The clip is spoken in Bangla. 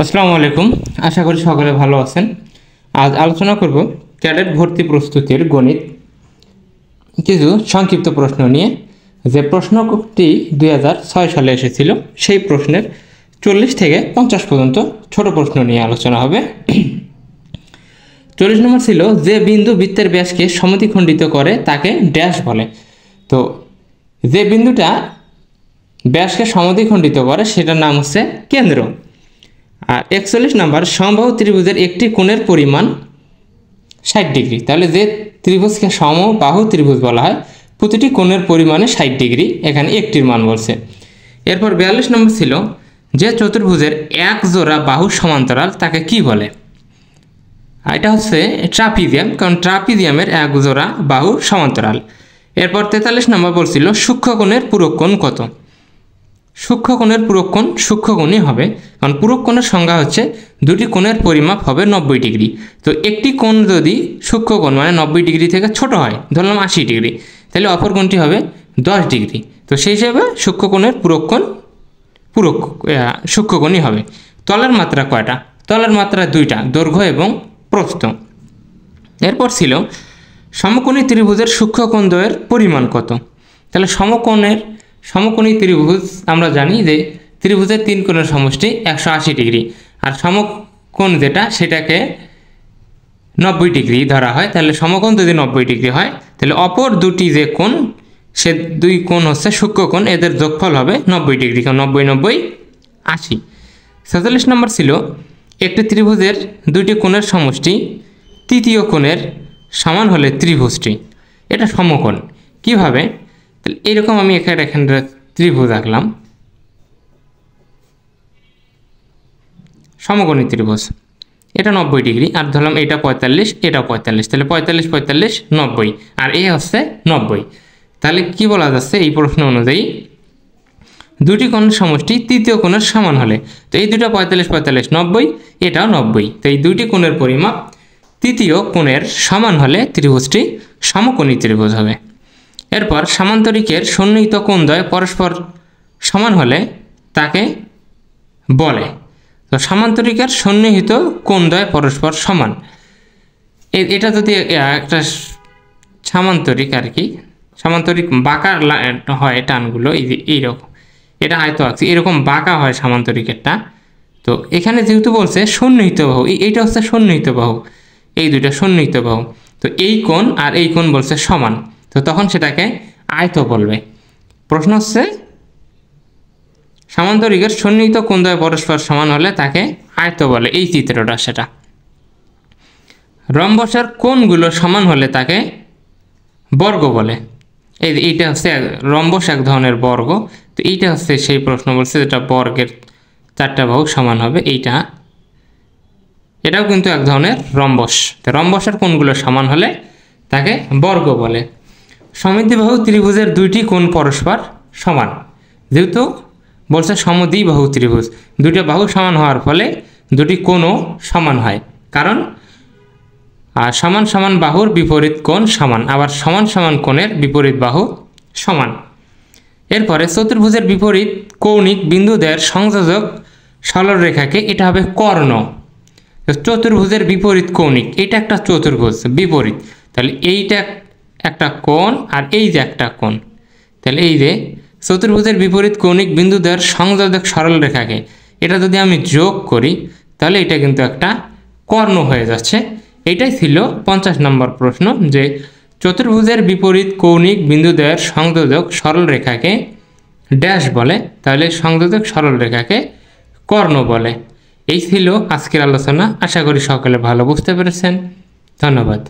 আসসালামু আলাইকুম। আশা করি সকলে ভালো আছেন। আজ আলোচনা করব ক্যাডেট ভর্তি প্রস্তুতির গণিত কিছু সংক্ষিপ্ত প্রশ্ন নিয়ে। যে প্রশ্নটি 2006 সালে এসেছিল সেই প্রশ্নের 40 থেকে 50 পর্যন্ত ছোট প্রশ্ন নিয়ে আলোচনা হবে। 40 নম্বর ছিল, যে বিন্দু বৃত্তের ব্যাসকে সমদ্বিখণ্ডিত করে তাকে ড্যাশ বলে। তো যে বিন্দুটা ব্যাসকে সমদ্বিখণ্ডিত করে সেটার নাম হচ্ছে কেন্দ্র। আর 41 নম্বর, সমবাহু ত্রিভুজের একটি কোণের পরিমাণ 60 ডিগ্রি। তাহলে যে ত্রিভুজকে সমবাহু ত্রিভুজ বলা হয় প্রতিটি কোণের পরিমাণে 60 ডিগ্রি, এখানে একটির মান বলছে। এরপর 42 নম্বর ছিল, যে চতুর্ভুজের এক জোড়া বাহু সমান্তরাল তাকে কি বলে? এটা হচ্ছে ট্রাপিজিয়াম, কারণ ট্রাপিজিয়ামের এক জোড়া বাহু সমান্তরাল। এরপর 43 নম্বর বলছিল, সূক্ষ্মকোণের পূরক কোণ কত? সূক্ষ্মকোণের পূরক কোণ সূক্ষ্মকোণই হবে, কারণ পূরক কোণের সংজ্ঞা হচ্ছে দুটি কোণের পরিমাপ হবে 90 ডিগ্রি। তো একটি কোণ যদি সূক্ষ্মকোণ মানে 90 ডিগ্রি থেকে ছোট হয়, ধরলাম 80 ডিগ্রি, তাহলে অপর কোণটি হবে 10 ডিগ্রি। তো সেই হিসাবে সূক্ষ্মকোণের পূরক কোণ সূক্ষ্মকোণই হবে। তলের মাত্রা কয়টা? তলের মাত্রা 2টা, দৈর্ঘ্য এবং প্রস্থ। এরপর ছিল, সমকোণী ত্রিভুজের সূক্ষ্মকোণ দ্বয়ের পরিমাণ কত? তাহলে সমকোণী ত্রিভুজ আমরা জানি যে ত্রিভুজের তিন কোণের সমষ্টি 180 ডিগ্রি, আর সমকোণ যেটা সেটাকে 90 ডিগ্রি ধরা হয়। তাহলে সমকোণ যদি 90 ডিগ্রি হয়, তাহলে অপর দুটি যে কোণ সে দুই কোণ হচ্ছে সূক্ষ্মকোণ, এদের যোগফল হবে 90 ডিগ্রি, কারণ 90 90 80। 47 নম্বর ছিল, একটি ত্রিভুজের দুইটি কোণের সমষ্টি তৃতীয় কোণের সমান হলে ত্রিভুজটি, এটা সমকোণ। কিভাবে? তাহলে এরকম আমি এখানে ত্রিভুজ আঁকলাম, সমকোণী ত্রিভুজ, এটা 90 ডিগ্রি, আর ধরলাম এটা 45, এটা 45, তাহলে 45 45 90, আর এ হচ্ছে 90। তাহলে কি বলা যাচ্ছে এই প্রশ্ন অনুযায়ী, দুটি কোণের সমষ্টি তৃতীয় কোণের সমান হলে, তো এই দুটো 45 45 90, এটাও 90, তো এই দুইটি কোণের পরিমাপ তৃতীয় কোণের সমান হলে ত্রিভুজটি সমকোণী ত্রিভুজ হবে। এরপর সামান্তরিকের সন্নিহিত কোণদ্বয় পরস্পর সমান হলে তাকে বলে। তো সামান্তরিকের সন্নিহিত কোণদ্বয় পরস্পর সমান, এটা যদি একটা সামান্তরিক আর কি, সামান্তরিক বাঁকা হয় টানগুলো এইরকম, এটা হয়তো আঁকছি এরকম বাঁকা হয় সামান্তরিকেরটা। তো এখানে যেহেতু বলছে সন্নিহিত বাহু, এইটা হচ্ছে সন্নিহিত বাহু, এই দুইটা সন্নিহিত বাহু, তো এই কোণ আর এই কোণ বলছে সমান, তো তখন সেটাকে আয়ত বলবে। প্রশ্ন হচ্ছে, সামান্তরিকের সন্নিহিত কোণদ্বয় পরস্পর সমান হলে তাকে আয়ত বলে, এই চিত্রটা সেটা। রম্বসের কোণগুলো সমান হলে তাকে বর্গ বলে। এইটা হচ্ছে রম্বস, এক ধরনের বর্গ। তো এইটা হচ্ছে সেই প্রশ্ন বলছে যেটা বর্গের 4টা বাহু সমান হবে, এটাও কিন্তু এক ধরনের রম্বস। তো রম্বসের কোণগুলো সমান হলে তাকে বর্গ বলে। সমদ্বিবাহু ত্রিভুজের দুইটি কোণ পরস্পর সমান, যেহেতু বলছে সমদ্বিবাহু ত্রিভুজ, দুইটা বাহু সমান হওয়ার ফলে দুটি কোণও সমান হয়, কারণ সমান সমান বাহুর বিপরীত কোণ সমান, আবার সমান সমান কোণের বিপরীত বাহু সমান। এরপরে চতুর্ভুজের বিপরীত কৌণিক বিন্দুদের সংযোজক সরলরেখাকে, এটা হবে কর্ণ। চতুর্ভুজের বিপরীত কৌণিক, এটা একটা চতুর্ভুজ বিপরীত, তাহলে এইটা একটা কোণ আর এই যে একটা কোণ, তাহলে এই যে চতুর্ভুজের বিপরীত কৌণিক বিন্দুদের সংযোজক সরলরেখাকে এটা যদি আমি যোগ করি, তাহলে এটা কিন্তু একটা কর্ণ হয়ে যাচ্ছে। এটাই ছিল 50 নম্বর প্রশ্ন, যে চতুর্ভুজের বিপরীত কৌণিক বিন্দুদের সংযোজক সরলরেখাকে ড্যাশ বলে, তাহলে সংযোজক সরলরেখাকে কর্ণ বলে। এই ছিল আজকের আলোচনা। আশা করি সকলে ভালো বুঝতে পেরেছেন। ধন্যবাদ।